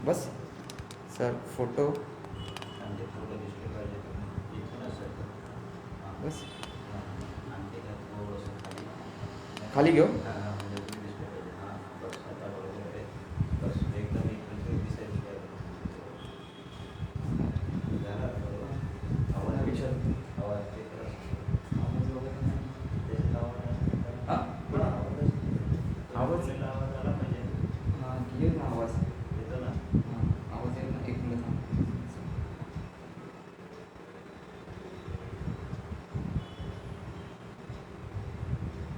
बस sir photo आणि ते photo दिसले पाहिजे तुम्ही इथून असेल बस आणि ते काय थोडंसं खाली खाली घेऊ म्हणजे तुम्ही दिसले पाहिजे बस आता बरोबर आहे बस एकदम इकडे दिसायची काय झाला बरोबर आवाज विचार आवाज ते खरंच आवाज वगैरे नाही. त्याच्यात आवाज हां पुढं आवाज आवाज आवाज आला पाहिजे हां येईल ना आवाज येतो ना हां आवाज येईल ना एक मिनिट थांब.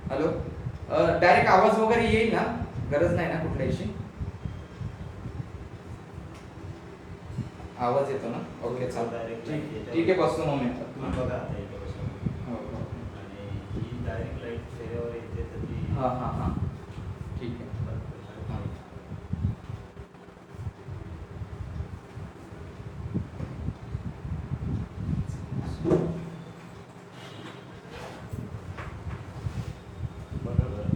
हॅलो डायरेक्ट आवाज वगैरे येईल ना गरज नाही ना कुठल्याशी आवाज येतो ना ओके चालेल ठीक आहे बसतो मग मी तुम्ही बघा आता इथं बसून हो हो आणि ही डायरेक्ट लाईट चेहऱ्यावर येते तर ती हां हां हां ठीक आहे हां बघा बरं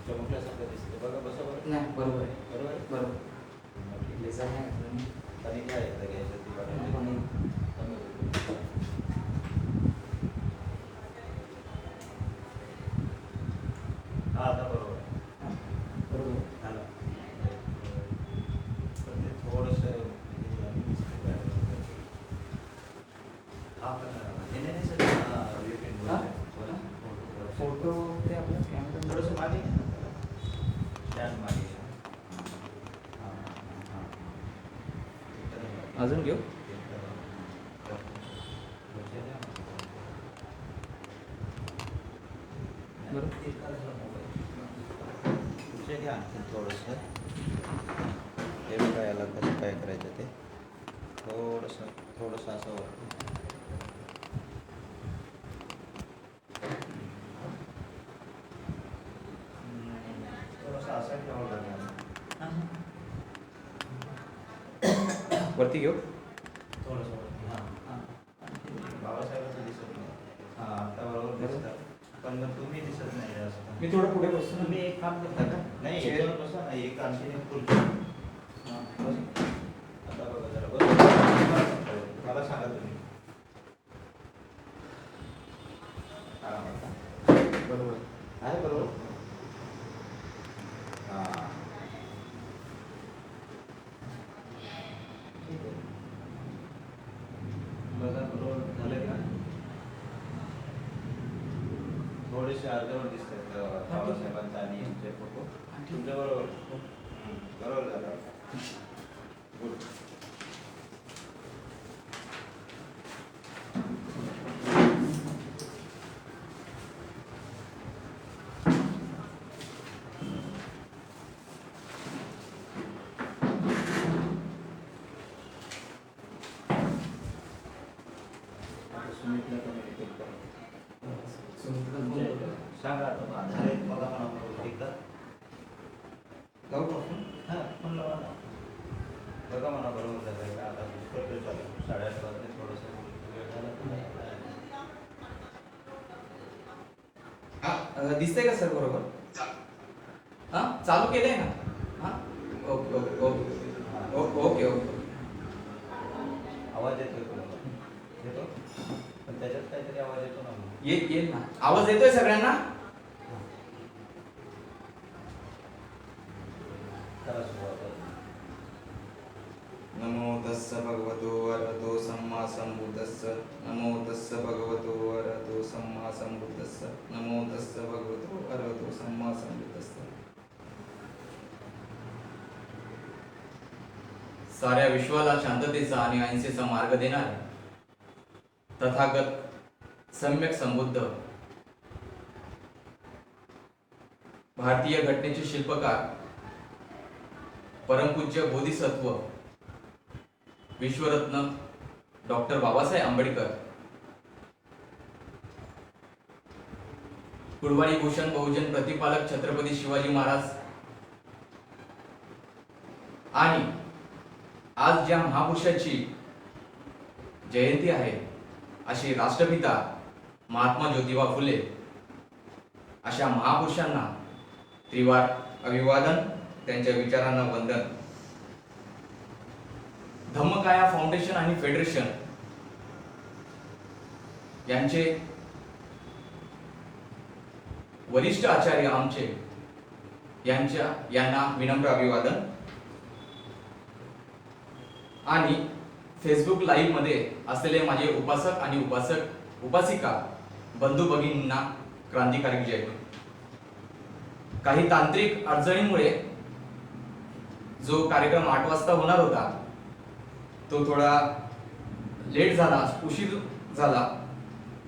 चमकल्यासारखं दिसते बघा बसा बरं नाही बरोबर आहे बरोबर आहे बरोबर लेझर नाही घातलं मी. आणि काय येतं घ्यायचं ती नाही, बघा पण हा आता बरोबर आहे हां, बरोबर झालं पण ते थोडंसं हा हे नाही सर हां फोटो ते आपल्या कॅमेरा थोडंसं मागे घ्या ना स्टँड मागे घ्या. अजून घेऊ बरं तुमचे घ्या आणखी थोडंसं हे बघा याला कसं काय करायचं ते थोडंसं असं वरती थोडंसं असं ठेवावं लागेल वरती घेऊ थोडंसं वरती हां बाबासाहेबांचं दिसत नाही हां आता बरोबर दिसतात पण मग तुम्ही दिसत नाही जास्त मी थोडं पुढे बसतो ना तुम्ही एक काम करता का नाही याच्यावर बसा ना एक आणखी एक खुर्ची हां बस आता बघा जरा बस मला सांगा तुम्ही हां बरोबर आहे बरोबर हां ठीक आहे बघा बरोबर झालं का थोडेसे अर्धवट दिसत आहेत बाबासाहेबांचा आणि यांचे फोटो तुमच्या बरोबर बरोबर झालं गुड सुमितला कम्युनिकेट करा सांगा आता आधार आहेत बघा म्हणा एकदा जाऊ का आपण? हां फोन लावा ना बघा म्हणा बरोबर झालं का आता करतोय चालू 8:30 वाजले थोडंसं वेळ झाला हां दिसतंय का सर बरोबर हां चालू केलंय ना हां okay okay okay okay okay आवाज येतोय तुम्हाला येतो पण त्याच्यात काहीतरी आवाज येतो ना येईल ना आवाज येतोय सगळ्यांना करा सुरुवात नमो तस्स भगवतो अरहतो सम्मा संबुद्धस्स नमो तस्स भगवतो अरहतो सम्मा संबुद्धस्स नमो तस्स भगवतो अरहतो सम्मा संबुद्धस्स साऱ्या विश्वाला शांततेचा आणि अहिंसेचा मार्ग देणारे तथागत सम्यक संबुद्ध भारतीय घटनेचे शिल्पकार परमपूज्य बोधिसत्व विश्वरत्न डॉक्टर बाबासाहेब आंबेडकर कुडवाडी भूषण बहुजन प्रतिपालक छत्रपती शिवाजी महाराज आणि आज ज्या महापुरुषाची जयंती आहे अशी राष्ट्रपिता महात्मा ज्योतिबा फुले अशा महापुरुषांना त्रिवार अभिवादन, त्यांच्या विचारांना वंदन. धम्मकाया फाउंडेशन आणि फेडरेशन यांचे वरिष्ठ आचार्य आमचे यांना विनम्र अभिवादन. आणि फेसबुक लाईव्ह मध्ये असलेले माझे उपासक आणि उपासिका बंधू भगिनींना क्रांतिकारी जय. काही तांत्रिक अडचणीमुळे जो कार्यक्रम 8 वाजता होणार होता तो थोडा लेट झाला, उशीर झाला,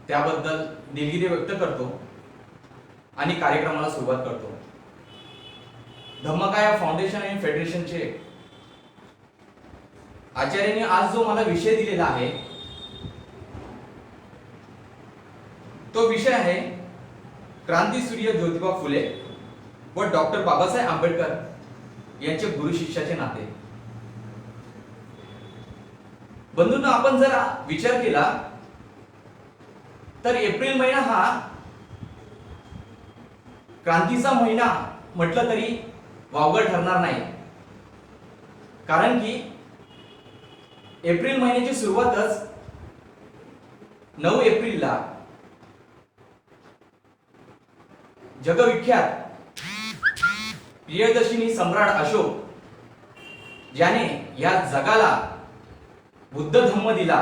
त्याबद्दल दिलगिरी व्यक्त करतो आणि कार्यक्रमाला सुरुवात करतो. धम्मकाया फाउंडेशन आणि फेडरेशनचे आचार्यांनी आज जो मला विषय दिलेला आहे तो विषय आहे क्रांतीसूर्य ज्योतिबा फुले व डॉक्टर बाबासाहेब आंबेडकर यांचे गुरु शिष्याचे नाते. बंधूंनो, आपण जर विचार केला तर एप्रिल महिना हा क्रांतीचा महिना म्हटलं तरी वावगं ठरणार नाही. कारण की एप्रिल महिन्याची सुरुवातच 9 एप्रिलला जगविख्यात प्रियदर्शिनी सम्राट अशोक ज्याने या जगाला बुद्ध धम्म दिला,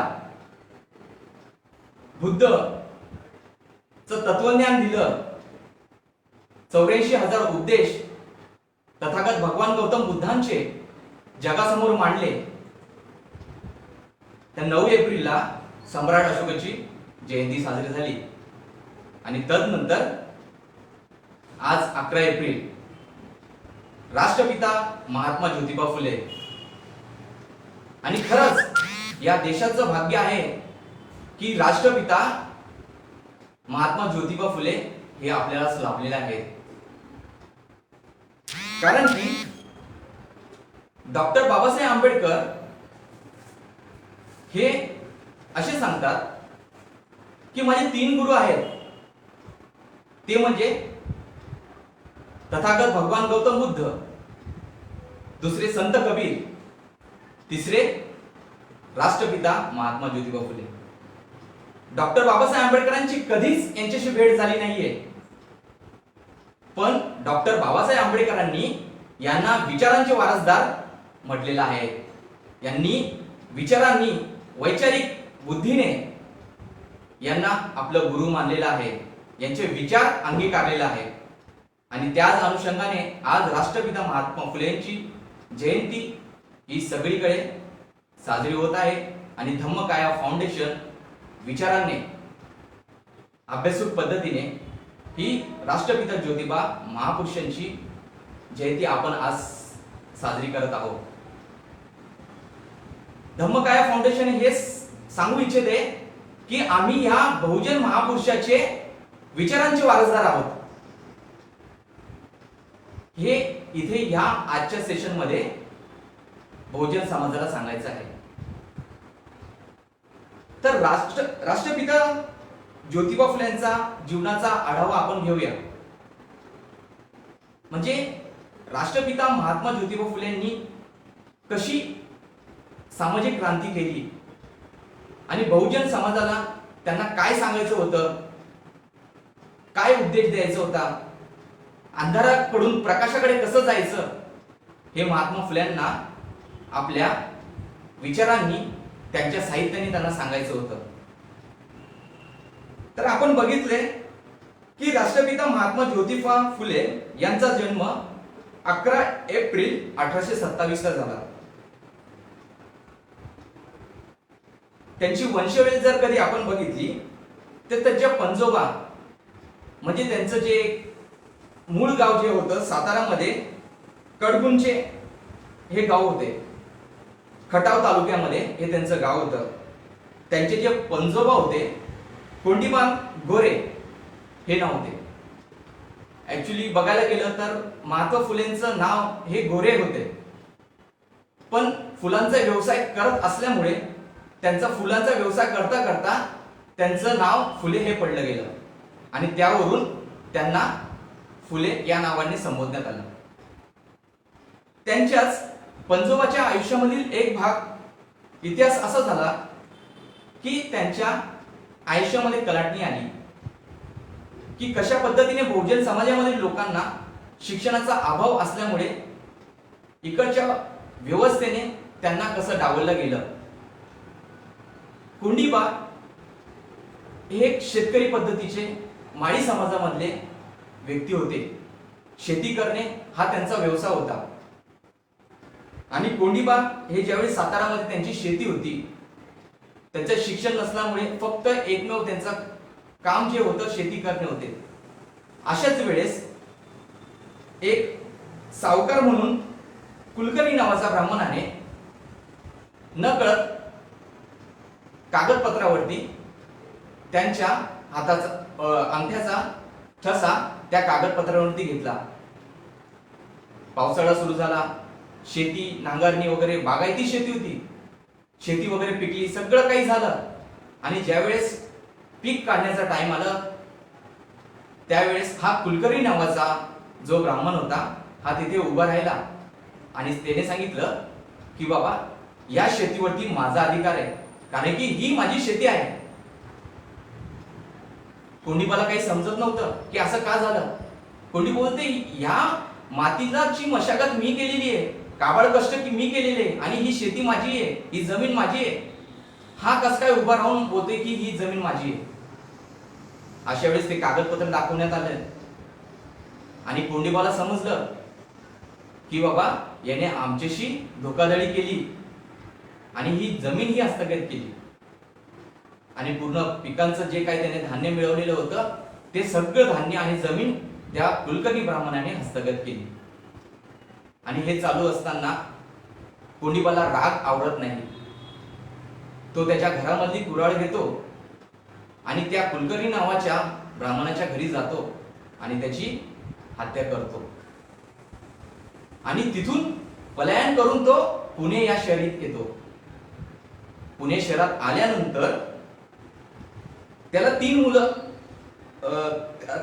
बुद्ध तत्वज्ञान दिलं, 84,000 उपदेश तथागत भगवान गौतम बुद्धांचे जगासमोर मांडले. त्या 9 एप्रिलला सम्राट अशोकाची जयंती साजरी झाली. आणि तदनंतर आज 11 एप्रिल राष्ट्रपिता महात्मा ज्योतिबा फुले. आणि खरंच या देशाचं भाग्य आहे की राष्ट्रपिता महात्मा ज्योतिबा फुले हे आपल्याला लाभलेले आहेत. कारण की डॉक्टर बाबासाहेब आंबेडकर हे असे सांगतात की माझे 3 गुरु आहेत, ते म्हणजे तथागत भगवान गौतम बुद्ध, दुसरे संत कबीर, तिसरे राष्ट्रपिता महात्मा ज्योतिबा फुले. डॉक्टर बाबासाहेब आंबेडकरांची कधीच यांच्याशी भेट झाली नाहीये, पण डॉक्टर बाबासाहेब आंबेडकरांनी यांना विचारांचे वारसदार म्हटलेलं आहे. यांनी विचारांनी, वैचारिक बुद्धीने यांना आपलं गुरु मानलेलं आहे, यांचे विचार अंगीकारलेले आहे. आणि त्याच अनुषंगाने आज राष्ट्रपिता महात्मा फुलेंची जयंती ही सगळीकडे साजरी होत आहे. आणि धम्मकाया फाउंडेशन विचारांनी अभ्यासूक पद्धतीने ही राष्ट्रपिता ज्योतिबा महापुरुषांची जयंती आपण आज साजरी करत आहोत. धम्मकाया फाउंडेशन हे सांगू इच्छिते की आम्ही या बहुजन महापुरुषाचे विचारांचे वारसदार आहोत. हे इथे या आजच्या सेशन मध्ये बहुजन समाजाला सांगायचं आहे. तर राष्ट्रपिता ज्योतिबा फुलेंचा जीवनाचा आढावा आपण घेऊया. म्हणजे राष्ट्रपिता महात्मा ज्योतिबा फुलेंनी कशी सामाजिक क्रांती केली आणि बहुजन समाजाला त्यांना काय सांगायचं होतं, काय उपदेश द्यायचा होता, अंधाराकडून प्रकाशाकडे कसं जायचं, हे महात्मा फुल्यांना आपल्या विचारांनी, त्यांच्या साहित्याने त्यांना सांगायचं होतं. तर आपण बघितले की राष्ट्रपिता महात्मा ज्योतिबा फुले यांचा जन्म 11 एप्रिल 1827 ला झाला. त्यांची वंशवेळ जर कधी आपण बघितली तर त्यांच्या पंजोबा म्हणजे त्यांचं जे मूळ गाव जे होतं सातारामध्ये कडगुंचे हे गाव होते, खटाव तालुक्यामध्ये हे त्यांचं गाव होतं. त्यांचे जे पंजोबा होते कोंडीबान गोरे हे नाव होते. ऍक्च्युली बघायला गेलं तर महात्मा फुलेंचं नाव हे गोरे होते, पण फुलांचा व्यवसाय करत असल्यामुळे त्यांचा फुलांचा व्यवसाय करता करता त्यांचं नाव फुले हे पडलं गेलं आणि त्यावरून त्यांना फुले या नावाने संबोधण्यात आलं. त्यांच्याच पंजोबाच्या आयुष्यामधील एक भाग इतिहास असा झाला की त्यांच्या आयुष्यामध्ये कलाटणी आली की कशा पद्धतीने बहुजन समाजामधील लोकांना शिक्षणाचा अभाव असल्यामुळे इकडच्या व्यवस्थेने त्यांना कसं डावललं गेलं. कोंडिबा हे एक शेतकरी पद्धतीचे माळी समाजामधले व्यक्ती होते. शेती करणे हा त्यांचा व्यवसाय होता. आणि कोंडिबा हे ज्यावेळी सातारामध्ये त्यांची शेती होती, त्यांचं शिक्षण नसल्यामुळे फक्त एकमेव त्यांचं काम जे होतं शेती करणे होते. अशाच वेळेस एक सावकार म्हणून कुलकर्णी नावाचा ब्राह्मणाने नकळत कागदपत्रावरती त्यांच्या हाताचा अंगठ्याचा ठसा त्या कागदपत्रावरती घेतला. पावसाळा सुरू झाला, शेती नांगरणी वगैरे बागायती शेती होती, शेती वगैरे पिकली, सगळं काही झालं. आणि ज्यावेळेस पीक काढण्याचा टाइम आला त्यावेळेस हा कुलकर्णी नावाचा जो ब्राह्मण होता हा तिथे उभा राहिला आणि त्याने सांगितलं की बाबा या शेतीवरती माझा अधिकार आहे, कारण की ही माझी शेती आहे. कोंडिबाला काही समजत नव्हतं की असं का झालं. कोंडी बोलते या मातीची मशागत मी केलेली आहे, काबाड कष्ट की मी केलेले आहे आणि ही शेती माझी आहे, ही जमीन माझी आहे. हा कस काय उभा राहून बोलते की ही जमीन माझी आहे. अशा वेळेस ते कागदपत्र दाखवण्यात आले आणि कोंडिबाला समजलं की बाबा याने आमच्याशी धोकाधडी केली आणि ही जमीन ही हस्तगत केली आणि पूर्ण पिकांचं जे काही त्याने धान्य मिळवलेलं होतं ते सगळं धान्य आणि जमीन त्या कुलकर्णी ब्राह्मणाने हस्तगत केली. आणि हे चालू असताना कोंडिबाला राग आवडत नाही. तो त्याच्या घरामधली कुऱ्हाड घेतो आणि त्या कुलकर्णी नावाच्या ब्राह्मणाच्या घरी जातो आणि त्याची हत्या करतो. आणि तिथून पलायन करून तो पुणे या शहरात येतो. पुणे शहरात आल्यानंतर त्याला 3 मुलं,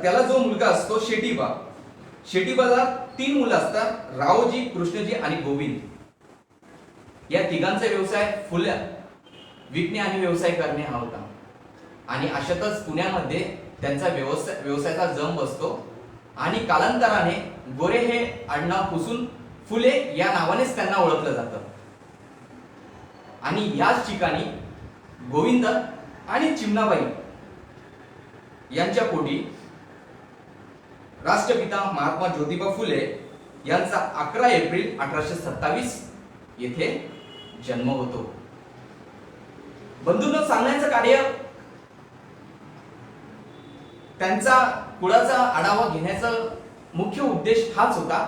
त्याला जो मुलगा असतो शेटीबाला 3 मुलं असतात, रावजी, कृष्णजी आणि गोविंद. या तिघांचा व्यवसाय फुले विकणे आणि व्यवसाय करणे हा होता. आणि अशातच पुण्यामध्ये त्यांचा व्यवसायाचा जम बसतो आणि कालांतराने गोरे हे आडनाव पुसून फुले या नावानेच त्यांना ओळखलं जातं. आणि याच ठिकाणी गोविंद आणि चिमणाबाई यांच्या पोटी राष्ट्रपिता महात्मा ज्योतिबा फुले यांचा 11 एप्रिल 1827 येथे जन्म होतो. बंधूंनो, सांगण्याचं कार्य त्यांचा कुळाचा आढावा घेण्याचा मुख्य उद्देश हाच होता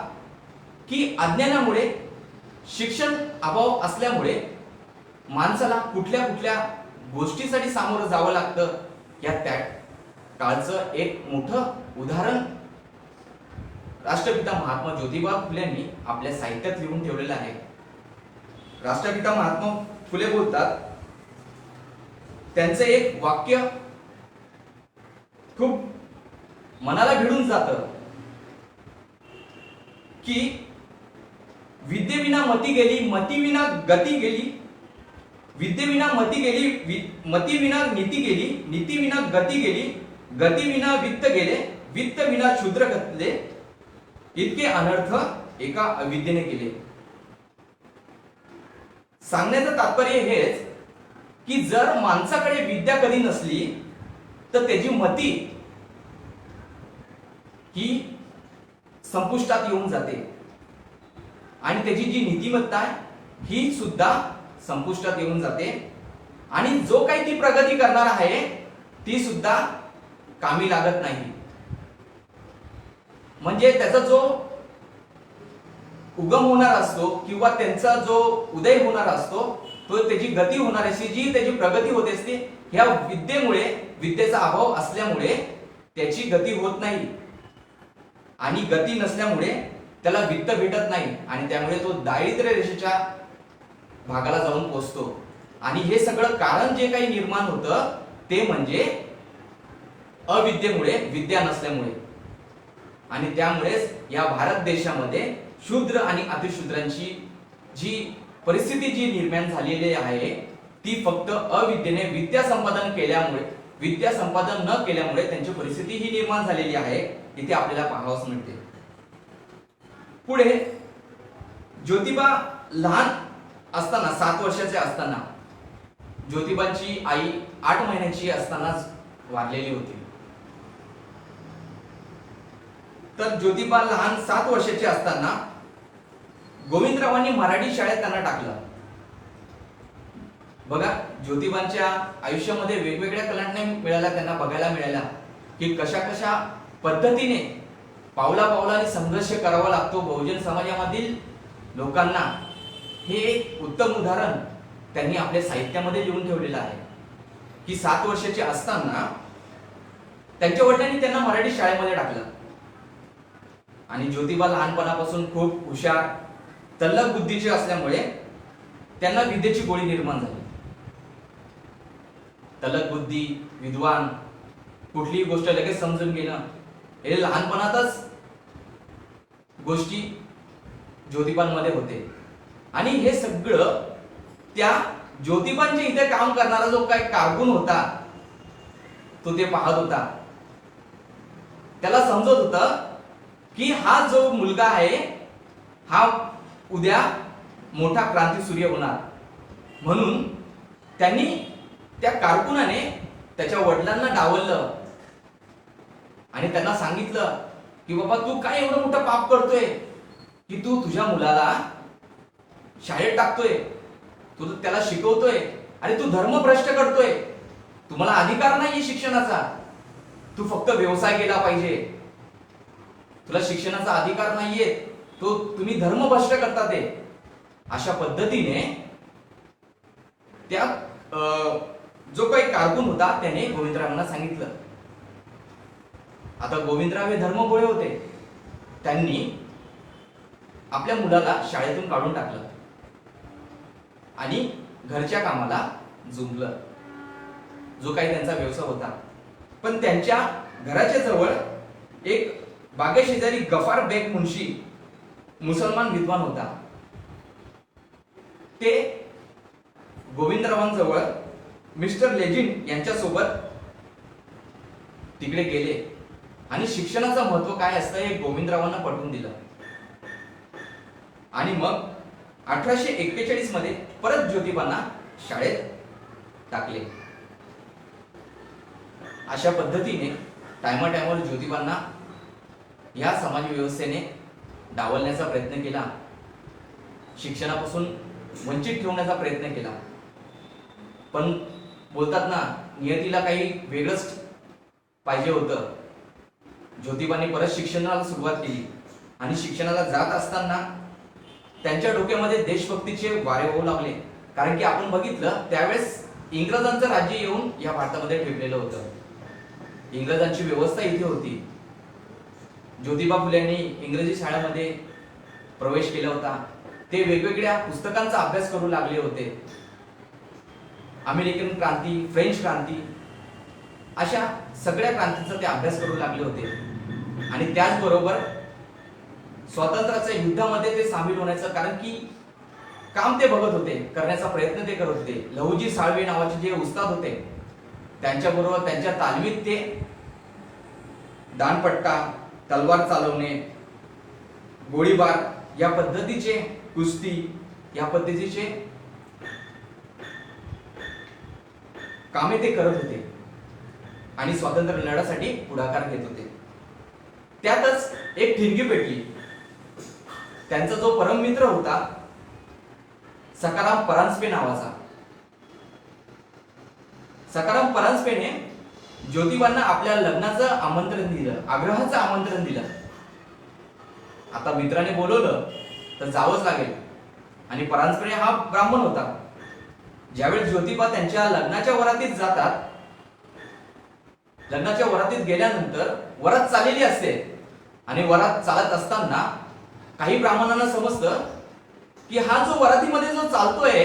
की अज्ञानामुळे, शिक्षण अभाव असल्यामुळे माणसाला कुठल्या कुठल्या गोष्टीसाठी सामोरं जावं लागतं या त्या काळचं एक मोठं उदाहरण राष्ट्रपिता महात्मा ज्योतिबा फुलेंनी आपल्या साहित्यात लिहून ठेवलेलं आहे. राष्ट्रपिता महात्मा फुले बोलतात, त्यांचं एक वाक्य खूप मनाला भिडून जातं की विद्येविना मती गेली, मतीविना गती गेली, विद्येविना मती गेली, मतीविना नीती गेली, नीतीविना गती गेली, गतीविना वित्त गेले, वित्तविना शूद्र घातले, इतके अनर्थ एका अविद्येने केले. सांगण्याचं तात्पर्य हेच की जर माणसाकडे विद्या कधी नसली तर त्याची मती ही संपुष्टात येऊन जाते आणि त्याची जी नीतिमत्ता आहे ही सुद्धा संपुष्टात येऊन जाते आणि जो काही ती प्रगती करणार आहे ती सुद्धा कामी लागत नाही. म्हणजे त्याचा जो उगम होणार असतो किंवा त्यांचा जो उदय होणार असतो तो त्याची गती होणार असते, जी त्याची प्रगती होते असते, ह्या विद्येमुळे, विद्येचा अभाव असल्यामुळे त्याची गती होत नाही आणि गती नसल्यामुळे त्याला वित्त भेटत नाही आणि त्यामुळे तो दारिद्र्य रेषेच्या भागाला जाऊन पोहोचतो. आणि हे सगळं कारण जे काही निर्माण होतं ते म्हणजे अविद्येमुळे, विद्या नसल्यामुळे. आणि त्यामुळेच या भारत देशामध्ये शूद्र आणि अतिशूद्रांची जी परिस्थिती जी निर्माण झालेली आहे ती फक्त अविद्येने विद्या संपादन न केल्यामुळे त्यांची परिस्थिती ही निर्माण झालेली आहे, इथे आपल्याला पाहावयास मिळते. पुढे ज्योतिबा लहान असताना 7 वर्षाचे असताना ज्योतिबांची आई 8 महिन्याची असतानाच वारलेली होती. तर ज्योतिबा लहान 7 वर्षाचे असताना गोविंदरावांनी मराठी शाळेत त्यांना टाकलं. बघा, ज्योतिबांच्या आयुष्यामध्ये वेगवेगळ्या कलाटण्या त्यांना बघायला मिळाल्या की कशा कशा पद्धतीने पावला पावलाने संघर्ष करावा लागतो बहुजन समाजामधील लोकांना. हे एक उत्तम उदाहरण त्यांनी आपल्या साहित्यामध्ये लिहून ठेवलेलं आहे की 7 वर्षाचे असताना त्यांच्या वडिलांनी त्यांना मराठी शाळेमध्ये टाकलं. आणि ज्योतिबा लहानपणापासून खूप हुशार, तल्लख बुद्धीचे असल्यामुळे त्यांना विद्येची गोडी निर्माण झाली. तल्लख बुद्धी, विद्वान, कुठलीही गोष्ट लगेच समजून घेणं, हे लहानपणातच गोष्टी ज्योतिबांमध्ये होते. आणि हे सगळं त्या ज्योतिबांच्या इथे काम करणारा जो काय कारकून होता तो ते पाहत होता. त्याला समजत होतं की हा जो मुलगा आहे हा उद्या मोठा क्रांतीसूर्य होणार. म्हणून त्यांनी त्या कारकुनाने त्याच्या वडिलांना डावललं आणि त्यांना सांगितलं की बाबा तू काय एवढं मोठं पाप करतोय की तू तुझ्या मुलाला शाळेत टाकतोय, तू त्याला शिकवतोय आणि तू धर्मभ्रष्ट करतोय. तुम्हाला अधिकार नाहीये शिक्षणाचा, तू फक्त व्यवसाय केला पाहिजे, तुला शिक्षणाचा अधिकार नाहीये, तो तुम्ही धर्मभ्रष्ट करता. ते अशा पद्धतीने त्या जो काही कारकून होता त्याने गोविंदरावांना सांगितलं. आता गोविंदराव हे धर्मभोळे होते. त्यांनी आपल्या मुलाला शाळेतून काढून टाकलं आणि घरच्या कामाला जुंपलं, जो काही त्यांचा व्यवसाय होता. पण त्यांच्या घराच्या जवळ एक बागेशेजारी गफार बेग मुन्शी मुसलमान विद्वान होता. ते गोविंदरावांजवळ मिस्टर लेजिन यांच्यासोबत तिकडे गेले आणि शिक्षणाचं महत्व काय असतं हे गोविंदरावांना पटवून दिलं. आणि मग 1841 मध्ये परत ज्योतिबांना शाळेत टाकले. अशा पद्धतीने टायमावर ज्योतिबांना या समाज व्यवस्थेने डावलण्याचा प्रयत्न केला, शिक्षणापासून वंचित ठेवण्याचा प्रयत्न केला. पण बोलतात ना, नियतीला काही वेगळंच पाहिजे होतं. ज्योतिबांनी परत शिक्षणाला सुरुवात केली आणि शिक्षणाला जात असताना त्यांच्या डोक्यामध्ये देशभक्तीचे वारे होऊ लागले. कारण की आपण बघितलं त्यावेळेस इंग्रजांचं राज्य येऊन या भारतामध्ये ठेवलेलं होतं. इंग्रजांची व्यवस्था इथे होती. ज्योतिबा फुलेंनी इंग्रजी शाळेमध्ये प्रवेश केला होता. ते वेगवेगळ्या पुस्तकांचा अभ्यास करू लागले होते. अमेरिकन क्रांती, फ्रेंच क्रांती, अशा सगळ्या क्रांतींचा ते अभ्यास करू लागले होते. आणि त्याचबरोबर स्वातंत्र्याच्या युद्धामध्ये ते सामील होण्याचं कारण की काम ते बघत होते, करण्याचा प्रयत्न ते करत होते. लहुजी साळवे नावाचे जे उस्ताद होते त्यांच्याबरोबर त्यांच्या तालमीत ते दांडपट्टा, तलवार चालवणे, गोळीबार या पद्धतीचे, कुस्ती या पद्धतीचे कामे ते करत होते आणि स्वातंत्र्य लढ्यासाठी पुढाकार घेत होते. त्यातच एक ठिणगी पेटली. त्यांचा जो परममित्र होता सखाराम परांजपे नावाचा. सखाराम परांजपेने ज्योतिबांना आपल्या लग्नाचं आमंत्रण दिलं, आग्रहाचं आमंत्रण दिलं. आता मित्राने बोलवलं तर जावंच लागेल. आणि परांजपे हा ब्राह्मण होता. ज्यावेळेस ज्योतिबा त्यांच्या लग्नाच्या वरातीत जातात, लग्नाच्या वरातीत गेल्यानंतर वरात चाललेली असते आणि वरात चालत असताना काही ब्राह्मणांना समजतं की हा जो वरातीमध्ये जो चालतोय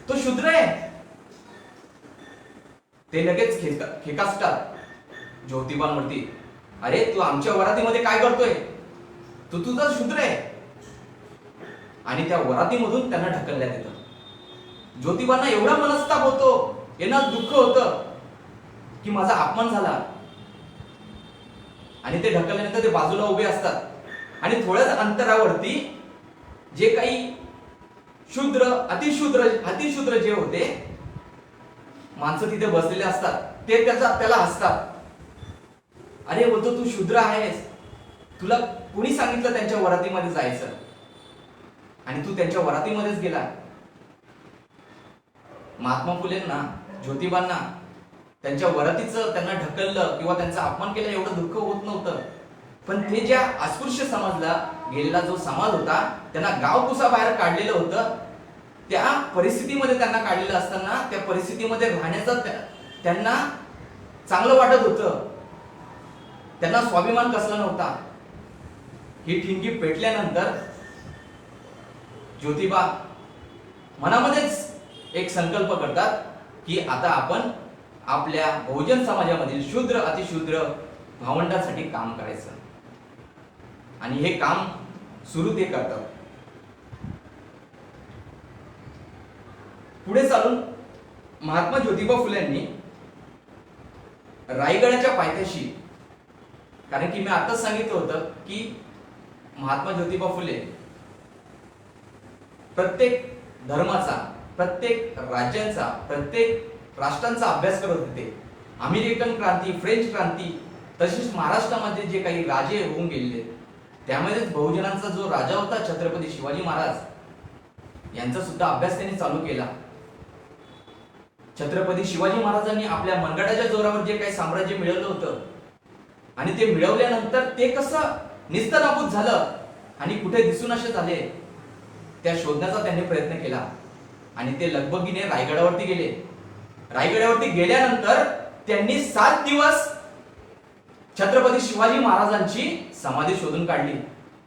तो शूद्र आहे. ते लगेच खेकासतात ज्योतिबांवरती अरे तू आमच्या वरातीमध्ये काय करतोय, तू तुझा शूद्र आहे. आणि त्या वरातीमधून त्यांना ढकलण्यात येतं. ज्योतिबांना एवढा मनस्ताप होतो, येणं दुःख होतं की माझा अपमान झाला. आणि ते ढकलल्यानंतर ते बाजूला उभे असतात. आणि थोड्याच अंतरावरती जे काही शूद्र अतिशूद्र जे होते माणसं तिथे बसलेले असतात, ते त्याला हसतात. अरे बोलतो, तू शूद्र आहेस, तुला कोणी सांगितलं त्यांच्या वरातीमध्ये जायचं, आणि तू त्यांच्या वरातीमध्येच गेला. महात्मा फुलेंना, ज्योतिबांना त्यांच्या वरातीचं त्यांना ढकललं किंवा त्यांचा अपमान केला एवढं दुःख होत नव्हतं. पण ते ज्या अस्पृश्य समजला गेलेला जो समाज होता, त्यांना गावकुसा बाहेर काढलेलं होतं. त्या परिस्थितीमध्ये त्यांना काढलेलं असताना त्या परिस्थितीमध्ये राहण्याचं त्यांना चांगलं वाटत होतं. त्यांना स्वाभिमान कसला नव्हता. ही ठिणगी पेटल्यानंतर ज्योतिबा मनामध्येच एक संकल्प करतात की आता आपण आपल्या बहुजन समाजामधील शूद्र अतिशूद्र भावंडांसाठी काम करायचं. आणि हे काम सुरू ते करतात. पुढे चालून महात्मा ज्योतिबा फुलेंनी रायगडाच्या पायथ्याशी, कारण की मी आताच सांगितलं होतं की महात्मा ज्योतिबा फुले प्रत्येक धर्माचा, प्रत्येक राज्यांचा, प्रत्येक राष्ट्रांचा अभ्यास करत होते. अमेरिकन क्रांती, फ्रेंच क्रांती, तसेच महाराष्ट्रामध्ये जे काही राजे होऊन गेलेले त्यामध्येच बहुजनांचा जो राजा होता छत्रपती शिवाजी महाराज यांचा सुद्धा अभ्यास त्यांनी चालू केला. छत्रपती शिवाजी महाराजांनी आपल्या मनगटाच्या जोरावर जे काही साम्राज्य मिळवलं होतं आणि ते मिळवल्यानंतर ते कसं निस्तनाबूत झालं आणि कुठे दिसून असे झाले, त्या शोधण्याचा त्यांनी प्रयत्न केला. आणि ते लगबगीने रायगडावरती गेले. रायगडावरती गेल्यानंतर त्यांनी 7 दिवस छत्रपती शिवाजी महाराजांची समाधी शोधून काढली.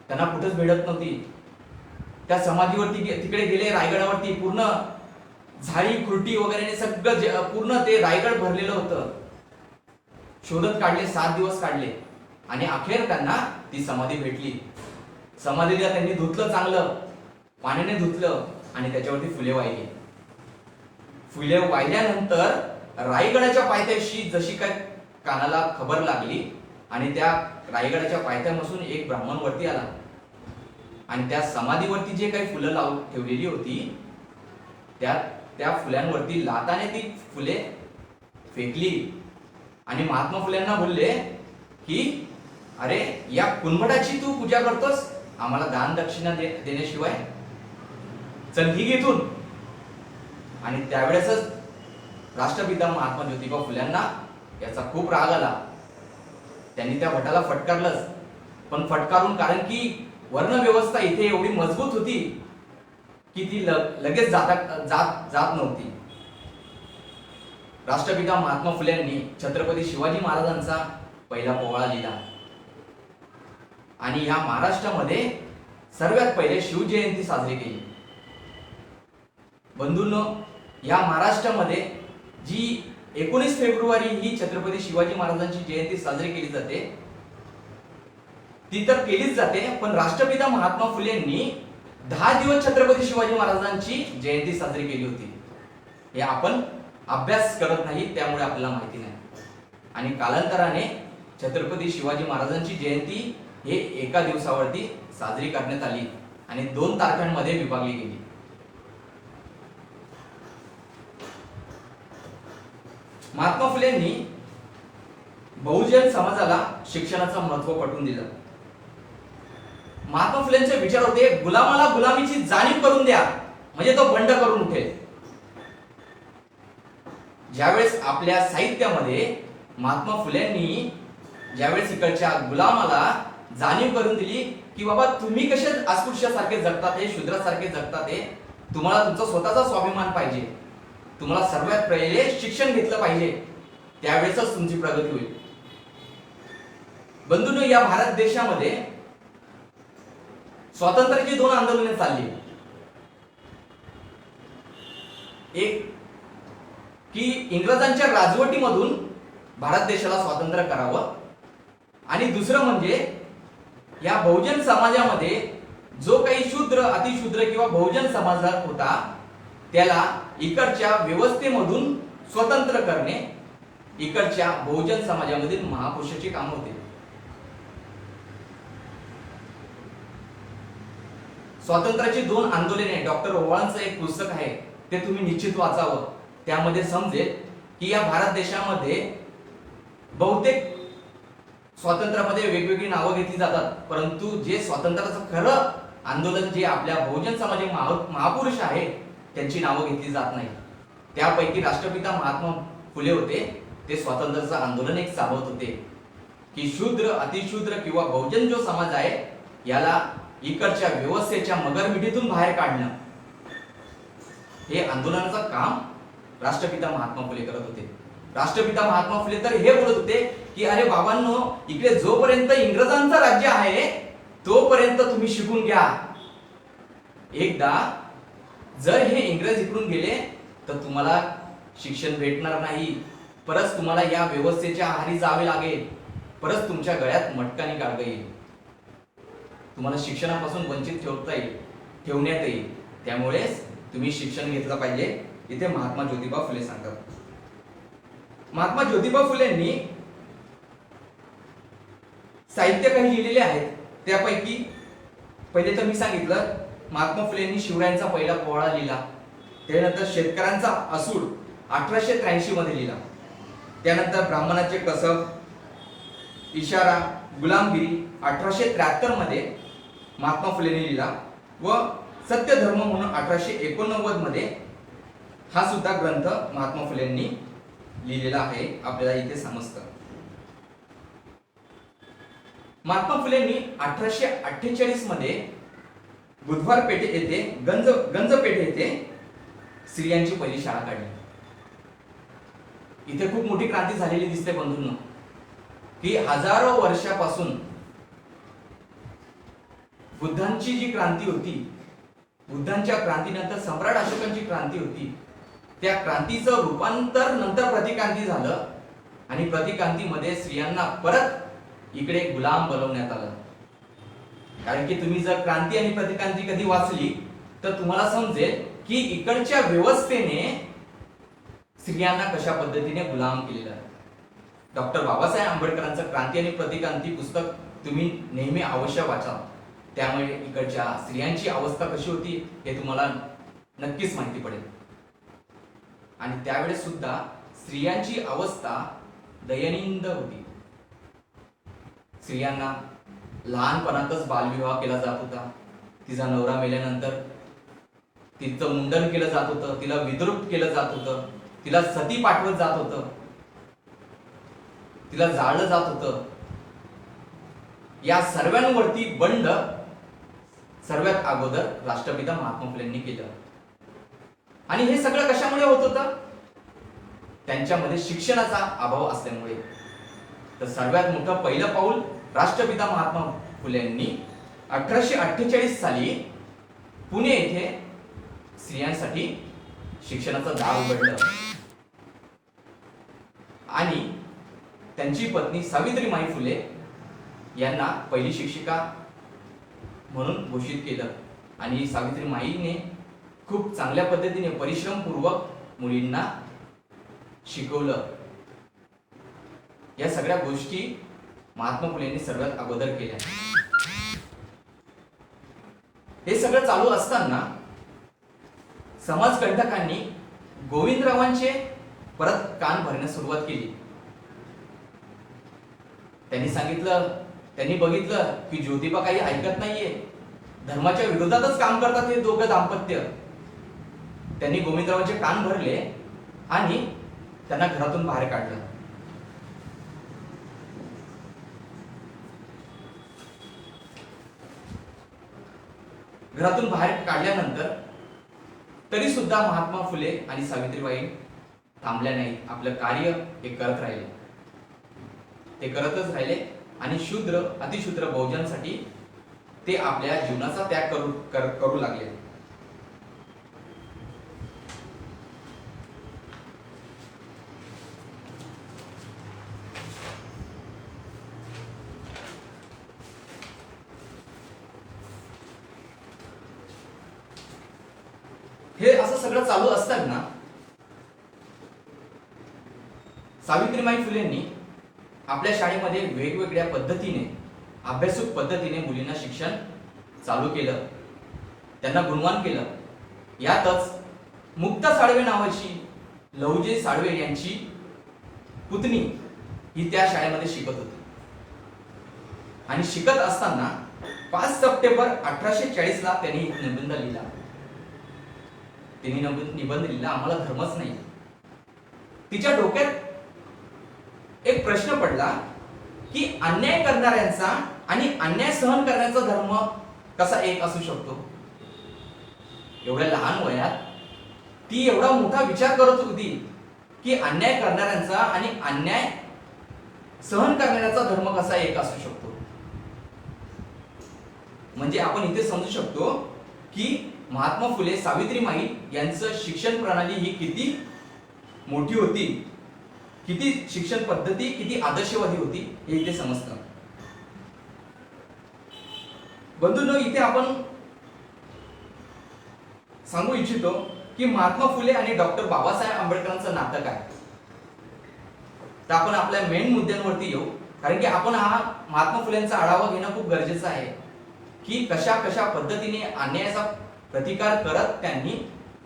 त्यांना कुठेच भेटत नव्हती. त्या समाधीवरती तिकडे गेले, रायगडावरती पूर्ण झाडी खुर्टी वगैरे सगळं पूर्ण ते रायगड भरलेलं होतं. शोधत काढले, 7 दिवस काढले आणि अखेर त्यांना ती समाधी भेटली. समाधीला त्यांनी धुतलं, चांगलं पाण्याने धुतलं आणि त्याच्यावरती फुले वाहिली. फुले वाहिल्यानंतर रायगडाच्या पायथ्याशी जशी काय कानाला खबर लागली आणि त्या रायगडाच्या पायथ्यापासून एक ब्राह्मण वरती आला आणि त्या समाधीवरती जे काही फुलं लावून ठेवलेली होती त्या फुल्यांवरती लाताने ती फुले फेकली आणि महात्मा फुलेंना बोलले की अरे या कुंभटाची तू पूजा करतोस, आम्हाला दान दक्षिणा देण्याशिवाय चल ही घेतून. आणि त्यावेळेसच राष्ट्रपिता महात्मा ज्योतिबा फुल्यांना याचा खूप राग आला. त्यांनी त्या भटाला फटकारलंच, पण फटकारून, कारण की वर्ण व्यवस्था इथे एवढी मजबूत होती की ती लगेच जात नव्हती. राष्ट्रपिता महात्मा फुल्यांनी छत्रपती शिवाजी महाराजांचा पहिला पोवाडा लिहिला आणि या महाराष्ट्रामध्ये सर्वात पहिले शिवजयंती साजरी केली. बंधूंनो, या महाराष्ट्रामध्ये जी 19 फेब्रुवारी ही छत्रपती शिवाजी महाराजांची जयंती साजरी केली जाते, ती तर केलीच जाते, पण राष्ट्रपिता महात्मा फुलेंनी 10 दिवस छत्रपती शिवाजी महाराजांची जयंती साजरी केली होती. हे आपण अभ्यास करत नाही, त्यामुळे आपल्याला माहिती नाही. आणि कालांतराने छत्रपती शिवाजी महाराजांची जयंती हे एका दिवसावरती साजरी करण्यात आली आणि 2 तारखांमध्ये विभागली गेली. महात्मा फुलेंनी बहुजन समाजाला शिक्षणाचं महत्व पटवून दिलं. महात्मा फुलेंचे विचार होते, गुलामाला गुलामीची जाणीव करून द्या म्हणजे तो बंड करून उठेल. ज्यावेळेस आपल्या साहित्यामध्ये महात्मा फुलेंनी ज्यावेळेस इकडच्या गुलामाला जाणीव करून दिली की बाबा तुम्ही कसे अस्पृश्यासारखे जगतात, हे शूद्रासारखे जगतात, हे तुम्हाला तुमचा स्वतःचा स्वाभिमान पाहिजे, तुम्हाला सर्वात पहिले शिक्षण घेतलं पाहिजे, त्यावेळेसच तुमची प्रगती होईल. बंधूंनो, या भारत देशामध्ये स्वातंत्र्याची 2 आंदोलने चालली. एक की इंग्रजांच्या राजवटीमधून भारत देशाला स्वातंत्र्य करावं आणि दुसरं म्हणजे या बहुजन समाजामध्ये जो काही शूद्र अतिशूद्र किंवा बहुजन समाज होता त्याला इकडच्या व्यवस्थेमधून स्वतंत्र करणे इकडच्या बहुजन समाजामधील महापुरुषाचे काम होते. स्वातंत्र्याची 2 आंदोलने डॉक्टर ओवाळांचं एक पुस्तक आहे ते तुम्ही निश्चित वाचावं. त्यामध्ये समजेल की या भारत देशामध्ये बहुतेक स्वातंत्र्यामध्ये वेगवेगळी नावं घेतली जातात, परंतु जे स्वातंत्र्याचं खरं आंदोलन जे आपल्या बहुजन समाज महापुरुष आहे त्यांची नावं घेतली जात नाही. त्यापैकी राष्ट्रपिता महात्मा फुले होते. ते स्वातंत्र्याचं आंदोलन एक चालवत होते की शूद्र अतिशूद्र किंवा बहुजन जो समाज आहे याला इकडच्या व्यवस्थेच्या मगरमिठीतून बाहेर काढणं हे आंदोलनाचं काम राष्ट्रपिता महात्मा फुले करत होते. राष्ट्रपिता महात्मा फुले तर हे बोलत होते की अरे बाबांनो, इकडे जोपर्यंत इंग्रजांचं राज्य आहे तोपर्यंत तुम्ही शिकून घ्या. एकदा जर हे इंग्रज इकडून गेले तर तुम्हाला शिक्षण भेटणार नाही. परत तुम्हाला या व्यवस्थेच्या आहारी जावे लागेल. परत तुमच्या गळ्यात मटकानी काढता येईल. तुम्हाला शिक्षणापासून वंचित ठेवण्यात येईल. त्यामुळे तुम्ही शिक्षण घेतलं पाहिजे. इथे महात्मा ज्योतिबा फुले सांगतात. महात्मा ज्योतिबा फुलेंनी साहित्य काही लिहिलेले आहेत. त्यापैकी पहिले तर मी सांगितलं महात्मा फुलेंनी शिवरायांचा पहिला पोवाडा लिहिला. त्यानंतर शेतकऱ्यांचा असूड 1883 मध्ये लिहिला. त्यानंतर ब्राह्मणाचे कसब, इशारा, गुलामगिरी 1873 मध्ये महात्मा फुलेंनी लिहिला व सत्य धर्म म्हणून 1889 मध्ये हा सुद्धा ग्रंथ महात्मा फुलेंनी लिहिलेला आहे. आपल्याला इथे समजतं. महात्मा फुलेंनी 1848 मध्ये बुधवार पेठे येथे गंज पेठे येथे स्त्रियांची पहिली शाळा काढली. इथे खूप मोठी क्रांती झालेली दिसते बंधूंनो, की हजारो वर्षापासून बुद्धांची जी क्रांती होती, बुद्धांच्या क्रांतीनंतर सम्राट अशोकांची क्रांती होती, त्या क्रांतीचं रूपांतर नंतर प्रतिक्रांती झालं आणि प्रतिक्रांतीमध्ये स्त्रियांना परत इकडे गुलाम बनवण्यात आलं. कारण की तुम्ही जर क्रांती आणि प्रतिक्रांती कधी वाचली तर तुम्हाला समजेल की इकडच्या व्यवस्थेने स्त्रियांना कशा पद्धतीने गुलाम केलेलं आहे. डॉक्टर बाबासाहेब आंबेडकरांचं क्रांती आणि प्रतिक्रांती पुस्तक तुम्ही नेहमी अवश्य वाचा. त्यामुळे इकडच्या स्त्रियांची अवस्था कशी होती हे तुम्हाला नक्कीच माहिती पडेल. आणि त्यावेळेस सुद्धा स्त्रियांची अवस्था दयनीय होती. स्त्रियांना लहानपणातच बालविवाह केला जात होता. तिचा नवरा मेल्यानंतर तिचं मुंडन केलं जात होतं, तिला विद्रूप केलं जात होतं, तिला सती पाठवत जात होतं, तिला जाळलं जात होतं. या सर्वांवरती बंड सर्वात अगोदर राष्ट्रपिता महात्मा फुलेंनी केलं. आणि हे सगळं कशामुळे होत होतं? त्यांच्यामध्ये शिक्षणाचा अभाव असल्यामुळे. तर सर्वात मोठं पहिलं पाऊल राष्ट्रपिता महात्मा फुलेंनी 1848 साली पुणे येथे स्त्रियांसाठी शिक्षणाचं दार उघडलं. आणि त्यांची पत्नी सावित्रीमाई फुले यांना पहिली शिक्षिका म्हणून घोषित केलं. आणि सावित्रीमाईने खूप चांगल्या पद्धतीने परिश्रमपूर्वक मुलींना शिकवलं. या सगळ्या गोष्टी महात्मा फुलेंनी सर्वात अगोदर केल्या. हे सगळं चालू असताना समाजकंटकांनी गोविंदरावांचे परत कान भरण्यास सुरुवात केली. त्यांनी बघितलं की ज्योतिबा काही ऐकत नाहीये, धर्माच्या विरोधातच काम करतात हे दोघं दाम्पत्य. त्यांनी गोविंदरावांचे कान भरले आणि त्यांना घरातून बाहेर काढलं. घरातून बाहेर काढल्यानंतर तरी सुद्धा महात्मा फुले आणि सावित्रीबाई थांबल्या नाही. आपलं कार्य हे करत राहिले. ते करतच राहिले आणि शूद्र अतिशूद्र बहुजनासाठी ते आपल्या जीवनाचा त्याग करू लागले. हे असं सगळं चालू असताना सावित्रीबाई फुलेंनी आपल्या शाळेमध्ये वेगवेगळ्या पद्धतीने, अभ्यासूक पद्धतीने मुलींना शिक्षण चालू केलं, त्यांना गुणवान केलं. यातच मुक्ता साळवे नावाची लहुजी साळवे यांची पुतणी ही त्या शाळेमध्ये शिकत होती. आणि शिकत असताना 5 सप्टेंबर 1840 ला त्यांनी निबंध लिहिला. निबंध लिहिला, आम्हाला धर्मच नाही. तिच्या डोक्यात एक प्रश्न पडला की अन्याय करणाऱ्यांचा आणि अन्याय सहन करण्याचा धर्म कसा एक असू शकतो. एवढ्या लहान वयात ती एवढा मोठा विचार करत होती की अन्याय करणाऱ्यांचा आणि अन्याय सहन करणाऱ्याचा धर्म कसा एक असू शकतो. म्हणजे आपण इथे समजू शकतो की महात्मा फुले, सावित्रीबाई यांचं शिक्षण प्रणाली ही किती मोठी होती, किती शिक्षण पद्धती किती आदर्शवादी होती हे इथे समजतं. बंधूंनो, इथे आपण सांगू इच्छितो की महात्मा फुले आणि डॉक्टर बाबासाहेब आंबेडकरांचं नातं काय. तर आपण आपल्या मेन मुद्द्यांवरती येऊ, कारण की आपण हा महात्मा फुलेंचा आढावा घेणं खूप गरजेचं आहे की कशा कशा पद्धतीने अन्यायाचा प्रतिकार करत त्यांनी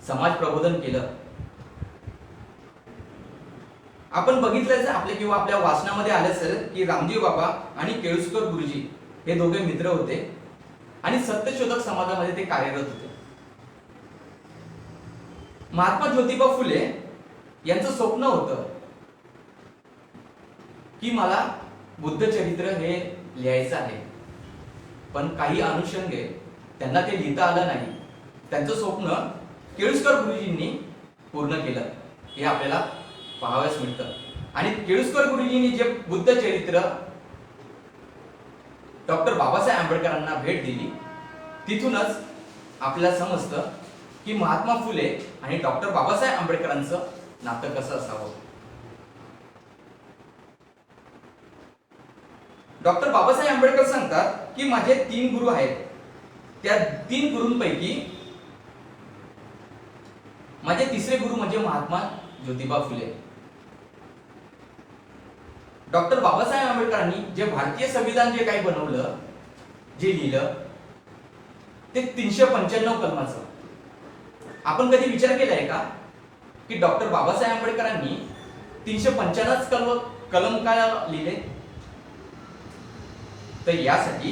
समाज प्रबोधन केलं. आपण बघितलं आपल्या किंवा आपल्या वाचनामध्ये आलं असेल की रामदेव बाबा आणि केळुस्कर गुरुजी हे दोघे मित्र होते आणि सत्यशोधक समाजामध्ये ते कार्यरत होते. महात्मा ज्योतिबा फुले यांचं स्वप्न होतं की मला बुद्ध चरित्र हे लिहायचं आहे, पण काही अनुषंगे त्यांना ते लिहिता आलं नाही. त्यांचं स्वप्न केळुस्कर गुरुजींनी पूर्ण केलं हे आपल्याला पाहावयास मिळतं. आणि केळुस्कर गुरुजींनी जे बुद्ध चरित्र डॉक्टर बाबासाहेब आंबेडकरांना भेट दिली, तिथूनच आपल्याला समजतं की महात्मा फुले आणि डॉक्टर बाबासाहेब आंबेडकरांचं नातं कसं असावं. डॉक्टर बाबासाहेब आंबेडकर सांगतात की माझे 3 गुरु आहेत. त्या 3 गुरूंपैकी माझे तिसरे गुरु म्हणजे महात्मा ज्योतिबा फुले. डॉक्टर बाबासाहेब आंबेडकरांनी जे भारतीय संविधान जे काही बनवलं, जे लिहिलं, ते 395 कलमाचं. आपण कधी विचार केलाय का की डॉक्टर बाबासाहेब आंबेडकरांनी 395 कलम का लिहिले. तर यासाठी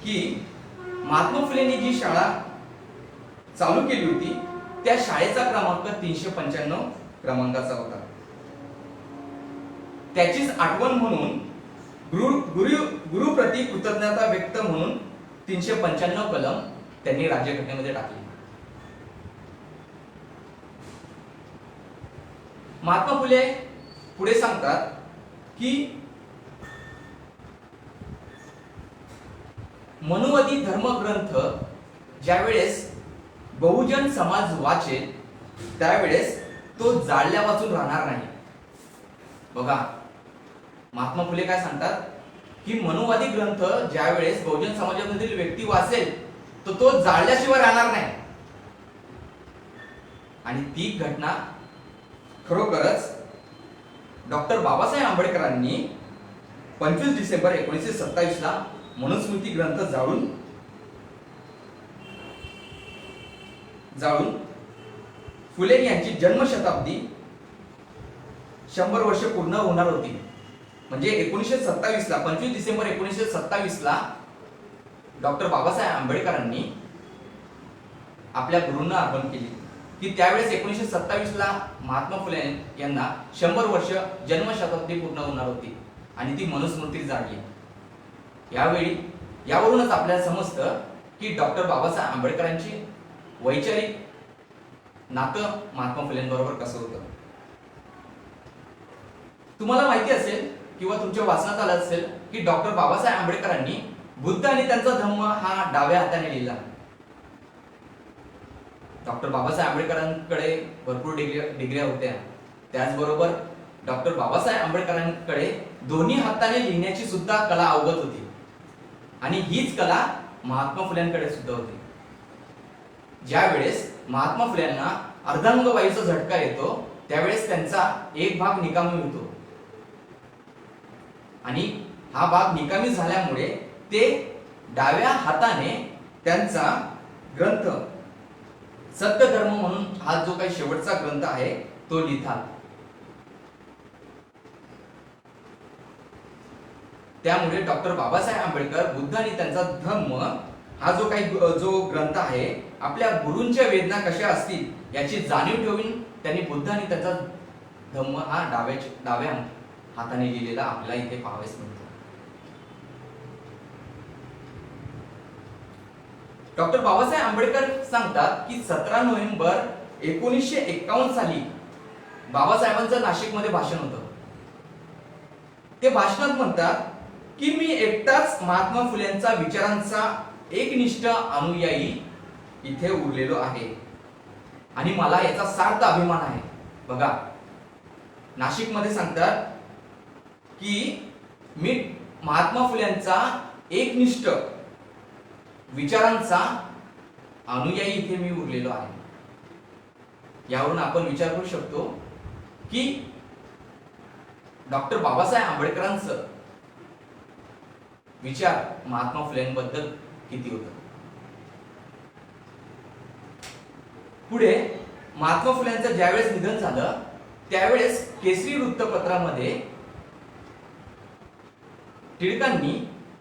की महात्मा फुलेंनी जी शाळा चालू केली होती त्या शाळेचा क्रमांक 395 क्रमांकाचा होता. त्याचीच आठवण म्हणून गुरुप्रती कृतज्ञता व्यक्त म्हणून 395 कलम त्यांनी राज्यघटनेमध्ये टाकले. महात्मा फुले पुढे सांगतात की मनुवादी धर्मग्रंथ ज्यावेळेस बहुजन समाज वाचेल त्यावेळेस तो जाळल्या वाचून राहणार नाही. बघा, महात्मा फुले काय सांगतात की मनुवादी ग्रंथ ज्यावेळेस बहुजन समाजामधील व्यक्ती वाचेल तर तो जाळल्याशिवाय राहणार नाही. आणि ती घटना खरोखरच डॉक्टर बाबासाहेब आंबेडकरांनी 25 डिसेंबर 1927 ला मनुस्मृती ग्रंथ जाळून फुले यांची जन्मशताब्दी 100 वर्ष पूर्ण होणार होती. म्हणजे 1927 ला 25 डिसेंबर 1927 ला डॉक्टर बाबासाहेब आंबेडकरांनी आपल्या गुरूंना अर्पण केली की त्यावेळेस 1927 ला महात्मा फुले यांना 100 वर्ष जन्मशताब्दी पूर्ण होणार होती आणि ती मनुस्मृती जाळली. यावरूनच आपल्याला समजतं की डॉक्टर बाबासाहेब आंबेडकरांची वैचारिक नातं महात्मा फुलेंबरोबर कसं होतं. तुम्हाला माहिती असेल किंवा तुमच्या वाचनात आलं असेल की डॉक्टर बाबासाहेब आंबेडकरांनी बुद्ध आणि त्यांचा धम्म हा डाव्या हाताने लिहिला. डॉक्टर बाबासाहेब आंबेडकरांकडे भरपूर डिग्र्या होत्या. त्याचबरोबर डॉक्टर बाबासाहेब आंबेडकरांकडे दोन्ही हाताने लिहिण्याची सुद्धा कला अवगत होती आणि हीच कला महात्मा फुल्यांकडे सुद्धा होती. ज्या वेळेस महात्मा फुल्यांना अर्धांगवायूचा झटका येतो, त्यावेळेस त्यांचा एक भाग निकामी होतो आणि हा भाग निकामी झाल्यामुळे ते डाव्या हाताने त्यांचा ग्रंथ सत्यधर्म म्हणून हा जो काही शेवटचा ग्रंथ आहे तो लिहितात. त्यामुळे डॉक्टर बाबासाहेब आंबेडकर बुद्ध आणि त्यांचा धम्म हा जो ग्रंथ आहे, आपल्या गुरूंच्या वेदना कशा असतील याची जाणीव ठेवून त्यांनी बुद्ध आणि त्याचा धम्म हा डाव्या हाताने लिहिलेला आपल्याला इथे पाहावयास मिळतो. डॉक्टर बाबासाहेब आंबेडकर सांगतात की 17 नोव्हेंबर 1951 साली बाबासाहेबांचं नाशिकमध्ये भाषण होतं. ते भाषणात म्हणतात की मी एकटाच महात्मा फुलेंचा विचारांचा एकनिष्ठ अनुयायी इथे उरलेलो आहे आणि मला याचा सार्थ अभिमान आहे. बघा, नाशिकमध्ये सांगतात की मी महात्मा फुलेंचा एकनिष्ठ विचारांचा अनुयायी इथे मी उरलेलो आहे. यावरून आपण विचार करू शकतो की डॉक्टर बाबासाहेब आंबेडकरांचं विचार महात्मा फुलेंबद्दल किती होतं. पुढे महात्मा फुलेंचं ज्यावेळेस निधन झालं त्यावेळेस केसरी वृत्तपत्रामध्ये टिळकांनी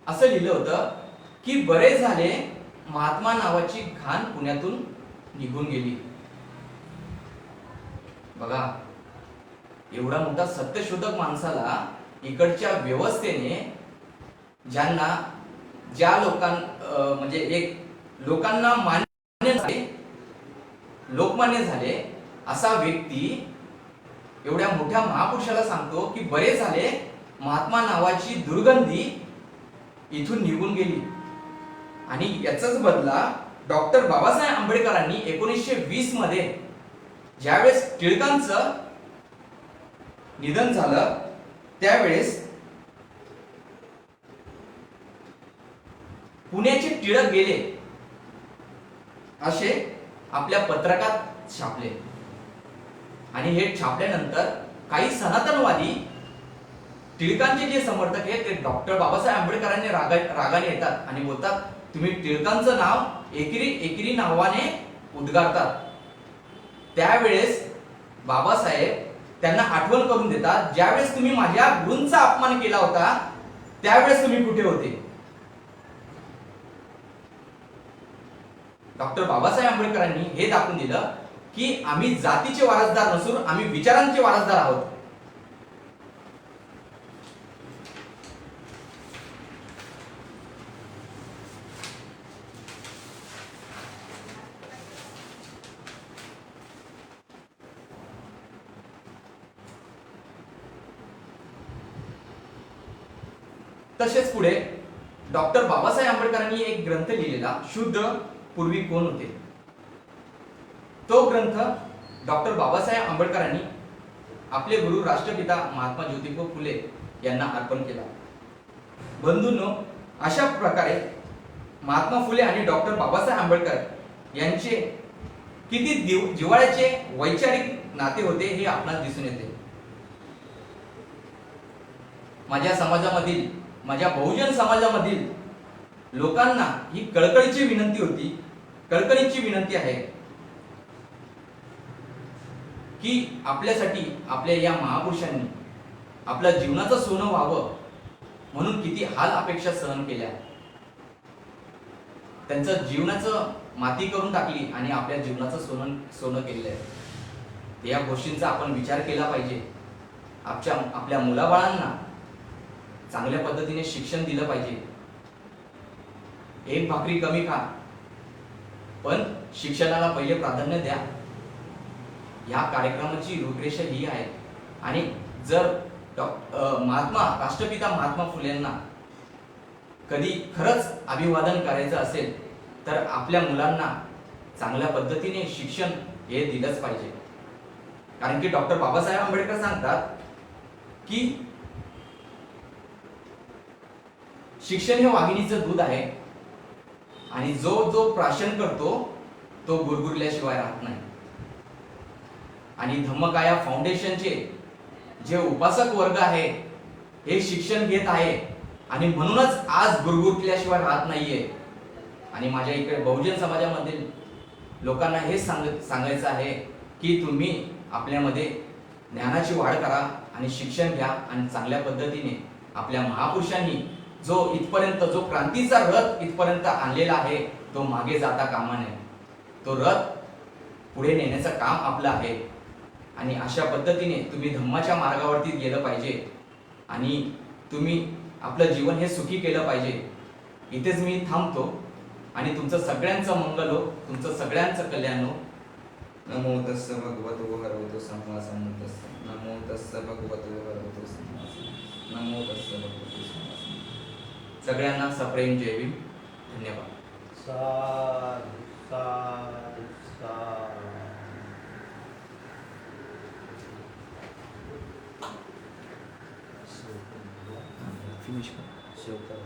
असं लिहिलं होतं की बरे झाले महात्मा नावाची घाण पुण्यातून निघून गेली. बघा, एवढा मोठा सत्यशोधक माणसाला इकडच्या व्यवस्थेने ज्या म्हणजे एक लोकांना मान्य झाले, लोकमान्य झाले असा व्यक्ती एवढ्या मोठ्या महापुरुषाला सांगतो की बरे झाले महात्मा नावाची दुर्गंधी इथून निघून गेली. आणि याचाच बदला डॉक्टर बाबासाहेब आंबेडकरांनी 1920 मध्ये ज्यावेळेस टिळकांचं निधन झालं त्यावेळेस पुण्याचे टिळक गेले असे आपल्या पत्रकात छापले. आणि हे छापल्यानंतर काही सनातनवादी टिळकांचे जे समर्थक आहेत ते डॉक्टर बाबासाहेब आंबेडकरांनी रागाने येतात आणि बोलतात तुम्ही टिळकांचं नाव एकेरी नावाने उद्गारतात. त्यावेळेस बाबासाहेब त्यांना आठवण करून देतात, ज्यावेळेस तुम्ही माझ्या गुरूंचा अपमान केला होता त्यावेळेस तुम्ही कुठे होते. डॉक्टर बाबासाहेब आंबेडकरांनी हे दाखवून दिलं की आम्ही जातीचे वारसदार नसून आम्ही विचारांचे वारसदार आहोत. तसेच पुढे डॉक्टर बाबासाहेब आंबेडकरांनी एक ग्रंथ लिहिलेला शुद्ध पूर्वी कोण होते. तो ग्रंथ डॉक्टर बाबासाहेब आंबेडकरांनी आपले गुरु राष्ट्रपिता महात्मा ज्योतिबा फुले यांना अर्पण केला. बंधूंनो, अशा प्रकारे महात्मा फुले आणि डॉक्टर बाबासाहेब आंबेडकर यांचे किती जिव्हाळ्याचे वैचारिक नाते होते हे आपणास दिसून येते. माझ्या समाजामधील, माझ्या बहुजन समाजामधील लोकांना ही कळकळीची विनंती होती, कळकळीची विनंती आहे की आपल्यासाठी आपल्या या महापुरुषांनी आपल्या जीवनाचं सोनं व्हावं म्हणून किती हाल अपेक्षा सहन केल्या, त्यांचं जीवनाचं माती करून टाकली आणि आपल्या जीवनाचं सोनं केलेलं आहे. या गोष्टींचा आपण विचार केला पाहिजे. आपल्या मुलाबाळांना चांगल्या पद्धतीने शिक्षण दिलं पाहिजे. एक भाकरी कमी खा पण शिक्षणाला पहिले प्राधान्य द्या. या कार्यक्रमाची रूपरेषा ही आहे. आणि जर राष्ट्रपिता महात्मा फुलेंना कधी खरंच अभिवादन करायचं असेल तर आपल्या मुलांना चांगल्या पद्धतीने शिक्षण हे दिलंच पाहिजे. कारण की डॉक्टर बाबासाहेब आंबेडकर सांगतात की शिक्षण हे वाघिणीचं दूध आहे आणि जो प्राशन करतो तो गुरगुरल्याशिवाय राहत नाही. आणि धम्मकाया फाउंडेशनचे जे उपासक वर्ग आहे हे शिक्षण घेत आहे आणि म्हणूनच आज गुरगुरल्याशिवाय राहत नाहीये. आणि माझ्या इकडे बहुजन समाजामधील लोकांना हेच सांगायचं आहे की तुम्ही आपल्यामध्ये ज्ञानाची वाढ करा आणि शिक्षण घ्या आणि चांगल्या पद्धतीने आपल्या महापुरुषांनी जो इथपर्यंत जो क्रांतीचा रथ इथपर्यंत आणलेला आहे तो मागे जाता कामा नये. तो रथ पुढे नेण्याचं काम आपलं आहे. आणि अशा पद्धतीने तुम्ही धम्माच्या मार्गावरती गेलं पाहिजे आणि तुम्ही आपलं जीवन हे सुखी केलं पाहिजे. इथेच मी थांबतो आणि तुमचं सगळ्यांचं मंगल हो, तुमचं सगळ्यांचं कल्याण हो. नमो तस्स भगवतो हरवतो सम्मा सम्बुद्धस्स. नमो तस्स भगवतो हरवतो सम्मा सम्बुद्धस्स. नमो तस्स भगवतो सम्मा सम्बुद्धस्स. सगळ्यांना सप्रेम जय भीम. धन्यवाद. साधु साधु साधु. फिनिश कर.